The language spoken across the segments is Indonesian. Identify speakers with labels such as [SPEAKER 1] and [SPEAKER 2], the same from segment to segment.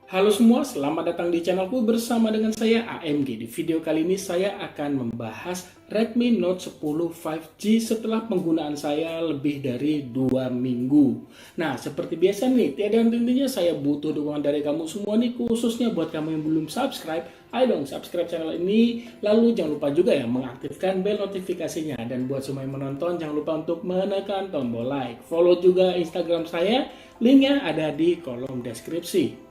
[SPEAKER 1] Halo semua, selamat datang di channelku bersama dengan saya AMG. Di video kali ini saya akan membahas Redmi Note 10 5G setelah penggunaan saya lebih dari 2 minggu. Nah, seperti biasa nih, tiada henti-hentinya saya butuh dukungan dari kamu semua nih, khususnya buat kamu yang belum subscribe. Ayo dong subscribe channel ini, lalu jangan lupa juga ya mengaktifkan bel notifikasinya. Dan buat semua yang menonton, jangan lupa untuk menekan tombol like. Follow juga Instagram saya, linknya ada di kolom deskripsi.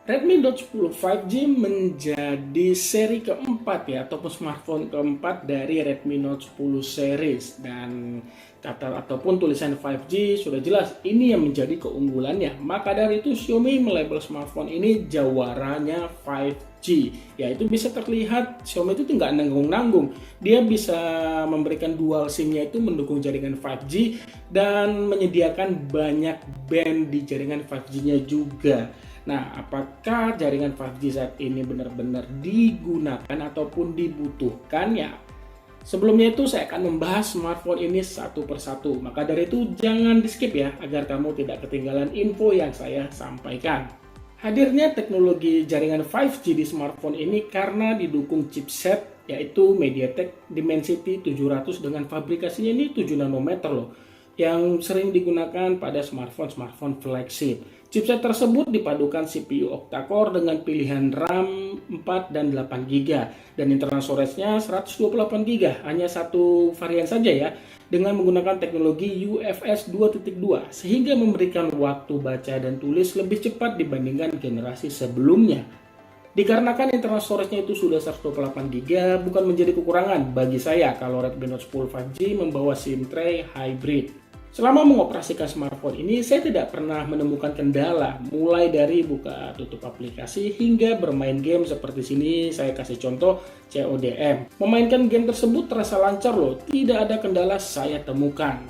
[SPEAKER 1] Redmi Note 10 5G menjadi seri keempat ya, ataupun smartphone keempat dari Redmi Note 10 series, dan kata ataupun tulisan 5G sudah jelas ini yang menjadi keunggulannya. Maka dari itu Xiaomi melabel smartphone ini jawaranya 5G. Ya, itu bisa terlihat Xiaomi itu nggak nanggung-nanggung. Dia bisa memberikan dual SIM-nya itu mendukung jaringan 5G dan menyediakan banyak band di jaringan 5G-nya juga. Nah, apakah jaringan 5G saat ini benar-benar digunakan ataupun dibutuhkan ya? Sebelumnya itu saya akan membahas smartphone ini satu persatu. Maka dari itu jangan di skip ya, agar kamu tidak ketinggalan info yang saya sampaikan. Hadirnya teknologi jaringan 5G di smartphone ini karena didukung chipset yaitu MediaTek Dimensity 700 dengan fabrikasinya ini 7 nanometer loh, yang sering digunakan pada smartphone flagship. Chipset tersebut dipadukan CPU octa-core dengan pilihan RAM 4 dan 8 GB dan internal storage-nya 128 GB, hanya satu varian saja ya, dengan menggunakan teknologi UFS 2.2 sehingga memberikan waktu baca dan tulis lebih cepat dibandingkan generasi sebelumnya. Dikarenakan internal storage-nya itu sudah 128 GB, bukan menjadi kekurangan bagi saya kalau Redmi Note 10 5G membawa SIM tray hybrid. Selama mengoperasikan smartphone ini, saya tidak pernah menemukan kendala, mulai dari buka tutup aplikasi hingga bermain game seperti sini. Saya kasih contoh CODM. Memainkan game tersebut terasa lancar loh, tidak ada kendala saya temukan.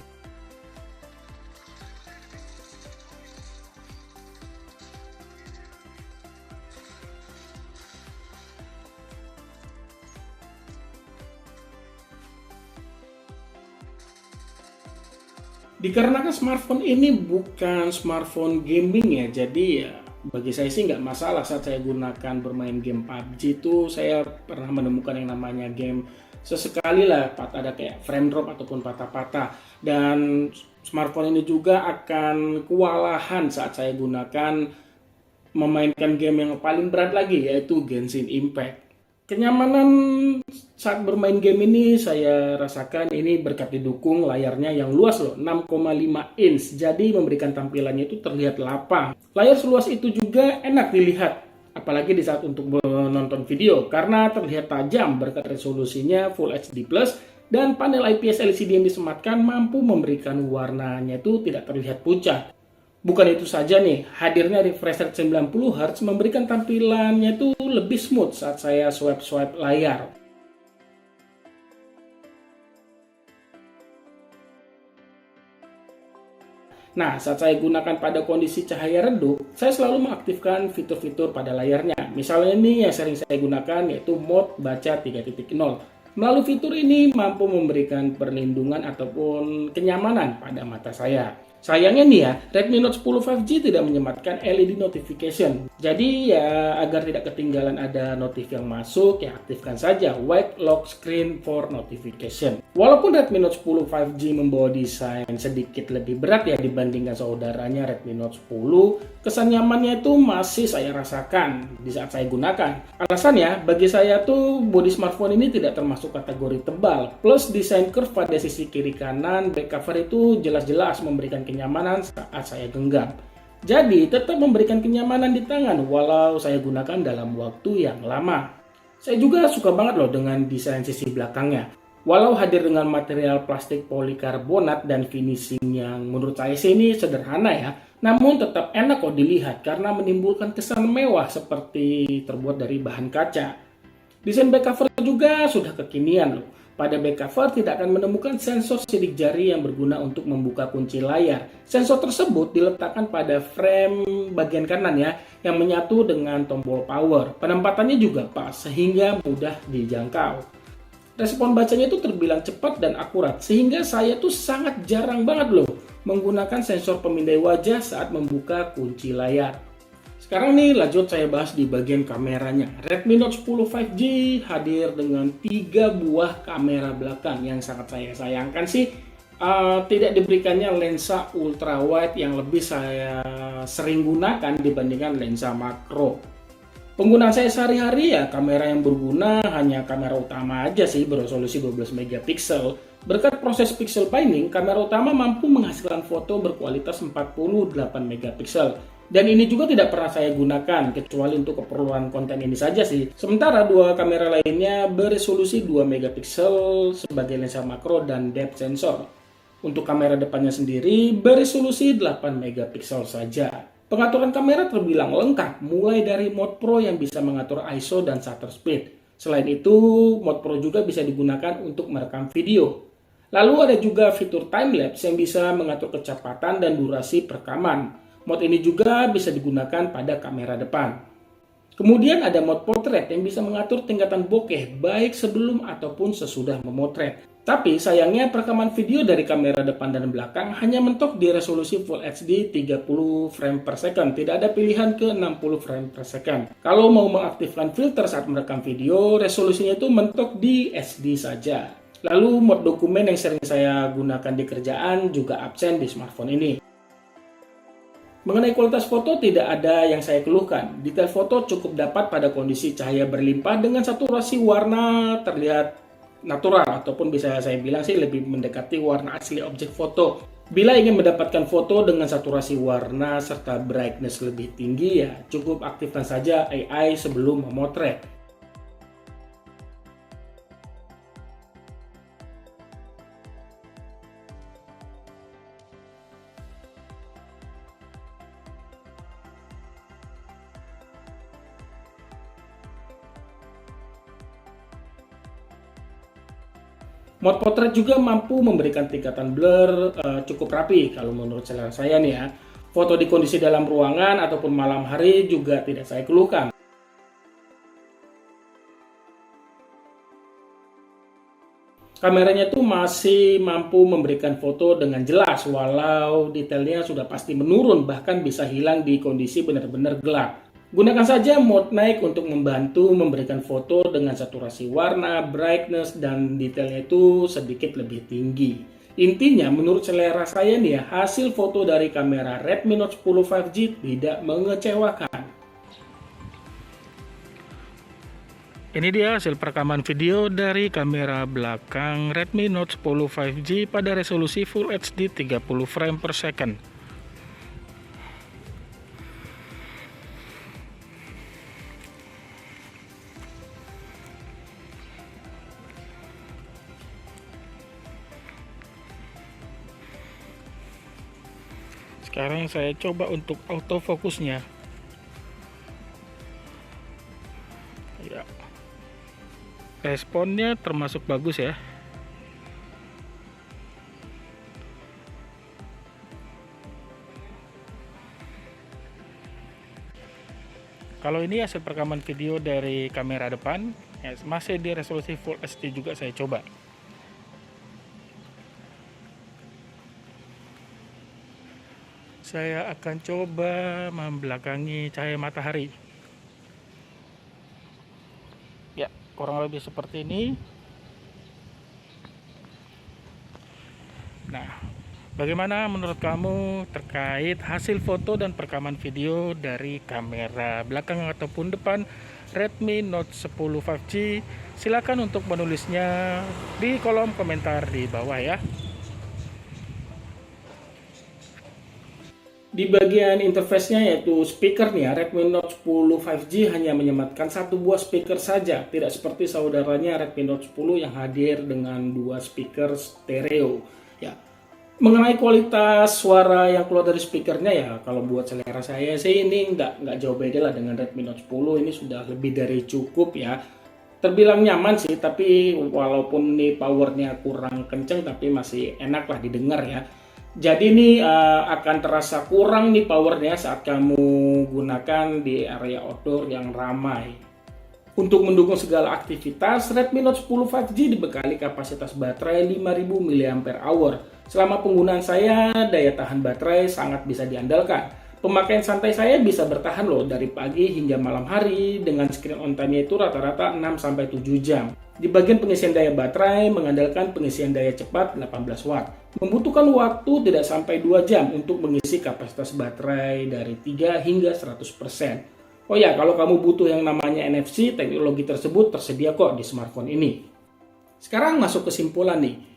[SPEAKER 1] Dikarenakan smartphone ini bukan smartphone gaming ya, jadi ya bagi saya sih nggak masalah saat saya gunakan bermain game PUBG itu. Saya pernah menemukan yang namanya game sesekali lah, ada kayak frame drop ataupun patah-patah, dan smartphone ini juga akan kewalahan saat saya gunakan memainkan game yang paling berat lagi yaitu Genshin Impact. Kenyamanan saat bermain game ini saya rasakan ini berkat didukung layarnya yang luas loh, 6,5 inch, jadi memberikan tampilannya itu terlihat lapang. Layar seluas itu juga enak dilihat, apalagi di saat untuk menonton video karena terlihat tajam berkat resolusinya Full HD+, dan panel IPS LCD yang disematkan mampu memberikan warnanya itu tidak terlihat pucat. Bukan itu saja nih, hadirnya refresh rate 90 Hz memberikan tampilannya itu lebih smooth saat saya swipe layar. Nah, saat saya gunakan pada kondisi cahaya redup, saya selalu mengaktifkan fitur-fitur pada layarnya. Misalnya ini yang sering saya gunakan yaitu mode baca 3.0. Melalui fitur ini mampu memberikan perlindungan ataupun kenyamanan pada mata saya. Sayangnya nih ya, Redmi Note 10 5G tidak menyematkan LED notification. Jadi ya agar tidak ketinggalan ada notif yang masuk, ya aktifkan saja White Lock Screen for Notification. Walaupun Redmi Note 10 5G membawa desain sedikit lebih berat ya dibandingkan saudaranya Redmi Note 10, kesan nyamannya itu masih saya rasakan di saat saya gunakan. Alasannya, bagi saya tuh bodi smartphone ini tidak termasuk kategori tebal, plus desain curve pada sisi kiri kanan back cover itu jelas-jelas memberikan kenyamanan saat saya genggam. Jadi tetap memberikan kenyamanan di tangan walau saya gunakan dalam waktu yang lama. Saya juga suka banget loh dengan desain sisi belakangnya. Walau hadir dengan material plastik polikarbonat dan finishing yang menurut saya sih ini sederhana ya, namun tetap enak kok dilihat karena menimbulkan kesan mewah seperti terbuat dari bahan kaca. Desain back cover juga sudah kekinian loh. Pada back cover tidak akan menemukan sensor sidik jari yang berguna untuk membuka kunci layar. Sensor tersebut diletakkan pada frame bagian kanan ya, yang menyatu dengan tombol power. Penempatannya juga pas sehingga mudah dijangkau. Respon bacanya itu terbilang cepat dan akurat, sehingga saya tuh sangat jarang banget loh menggunakan sensor pemindai wajah saat membuka kunci layar. Sekarang nih lanjut saya bahas di bagian kameranya. Redmi Note 10 5G hadir dengan 3 buah kamera belakang. Yang sangat saya sayangkan sih tidak diberikannya lensa ultra wide yang lebih saya sering gunakan dibandingkan lensa makro. Penggunaan saya sehari-hari ya kamera yang berguna hanya kamera utama aja sih beresolusi 12 megapiksel. Berkat proses pixel binding, kamera utama mampu menghasilkan foto berkualitas 48 megapiksel. Dan ini juga tidak pernah saya gunakan kecuali untuk keperluan konten ini saja sih. Sementara dua kamera lainnya beresolusi 2 megapiksel sebagai lensa makro dan depth sensor. Untuk kamera depannya sendiri beresolusi 8 megapiksel saja. Pengaturan kamera terbilang lengkap, mulai dari mode Pro yang bisa mengatur ISO dan shutter speed. Selain itu, mode Pro juga bisa digunakan untuk merekam video. Lalu ada juga fitur time-lapse yang bisa mengatur kecepatan dan durasi perekaman. Mode ini juga bisa digunakan pada kamera depan. Kemudian ada mode portrait yang bisa mengatur tingkatan bokeh baik sebelum ataupun sesudah memotret. Tapi sayangnya perekaman video dari kamera depan dan belakang hanya mentok di resolusi Full HD 30 frame per second. Tidak ada pilihan ke 60 frame per second. Kalau mau mengaktifkan filter saat merekam video, resolusinya itu mentok di SD saja. Lalu mode dokumen yang sering saya gunakan di kerjaan juga absen di smartphone ini. Mengenai kualitas foto tidak ada yang saya keluhkan. Detail foto cukup dapat pada kondisi cahaya berlimpah dengan saturasi warna terlihat natural ataupun bisa saya bilang sih lebih mendekati warna asli objek foto. Bila ingin mendapatkan foto dengan saturasi warna serta brightness lebih tinggi ya cukup aktifkan saja AI sebelum memotret. Mode portrait juga mampu memberikan tingkatan blur cukup rapi kalau menurut selera saya nih ya. Foto di kondisi dalam ruangan ataupun malam hari juga tidak saya keluhkan. Kameranya tuh masih mampu memberikan foto dengan jelas walau detailnya sudah pasti menurun bahkan bisa hilang di kondisi benar-benar gelap. Gunakan saja mode night untuk membantu memberikan foto dengan saturasi warna, brightness, dan detailnya itu sedikit lebih tinggi. Intinya menurut selera saya nih ya, hasil foto dari kamera Redmi Note 10 5G tidak mengecewakan. Ini dia hasil perekaman video dari kamera belakang Redmi Note 10 5G pada resolusi Full HD 30 frame per second. Sekarang saya coba untuk autofokusnya. Ya. Responnya termasuk bagus ya. Kalau ini hasil perekaman video dari kamera depan, ya, masih di resolusi Full HD juga saya coba. Saya akan coba membelakangi cahaya matahari. Ya, kurang lebih seperti ini. Nah, bagaimana menurut kamu terkait hasil foto dan perekaman video dari kamera belakang ataupun depan Redmi Note 10 5G? Silakan untuk menulisnya di kolom komentar di bawah ya. Di bagian interface-nya yaitu speaker nih ya, Redmi Note 10 5G hanya menyematkan satu buah speaker saja, tidak seperti saudaranya Redmi Note 10 yang hadir dengan dua speaker stereo. Ya, mengenai kualitas suara yang keluar dari speakernya ya, kalau buat selera saya sih ini nggak jauh beda lah dengan Redmi Note 10, ini sudah lebih dari cukup ya. Terbilang nyaman sih, tapi walaupun nih powernya kurang kenceng, tapi masih enak lah didengar ya. Jadi ini akan terasa kurang nih powernya saat kamu gunakan di area outdoor yang ramai. Untuk mendukung segala aktivitas, Redmi Note 10 5G dibekali kapasitas baterai 5000 mAh. Selama penggunaan saya, daya tahan baterai sangat bisa diandalkan. Pemakaian santai saya bisa bertahan loh dari pagi hingga malam hari dengan screen on time-nya itu rata-rata 6-7 jam. Di bagian pengisian daya baterai mengandalkan pengisian daya cepat 18 watt. Membutuhkan waktu tidak sampai 2 jam untuk mengisi kapasitas baterai dari 3 hingga 100%. Oh ya, kalau kamu butuh yang namanya NFC, teknologi tersebut tersedia kok di smartphone ini. Sekarang masuk kesimpulan nih.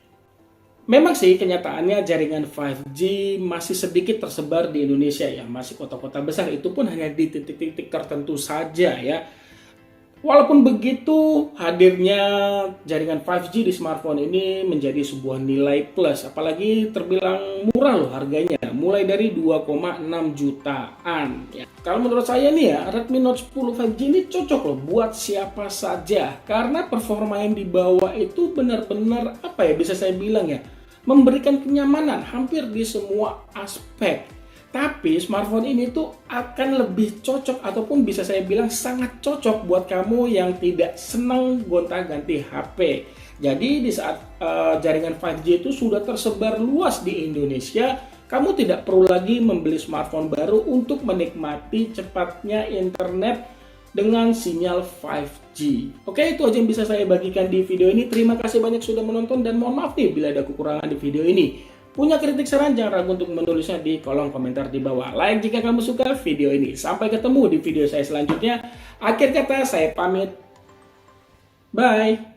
[SPEAKER 1] Memang sih kenyataannya jaringan 5G masih sedikit tersebar di Indonesia ya, masih kota-kota besar, itu pun hanya di titik-titik tertentu saja ya. Walaupun begitu, hadirnya jaringan 5G di smartphone ini menjadi sebuah nilai plus, apalagi terbilang murah loh harganya, mulai dari 2,6 jutaan ya. Kalau menurut saya nih ya, Redmi Note 10 5G ini cocok loh buat siapa saja, karena performa yang dibawa itu benar-benar apa ya, bisa saya bilang ya, memberikan kenyamanan hampir di semua aspek. Tapi smartphone ini tuh akan lebih cocok ataupun bisa saya bilang sangat cocok buat kamu yang tidak senang gonta-ganti HP. Jadi di saat jaringan 5G itu sudah tersebar luas di Indonesia, kamu tidak perlu lagi membeli smartphone baru untuk menikmati cepatnya internet dengan sinyal 5G. Oke, itu aja yang bisa saya bagikan di video ini. Terima kasih banyak sudah menonton dan mohon maaf nih bila ada kekurangan di video ini. Punya kritik saran jangan ragu untuk menulisnya di kolom komentar di bawah. Like jika kamu suka video ini. Sampai ketemu di video saya selanjutnya. Akhir kata saya pamit. Bye.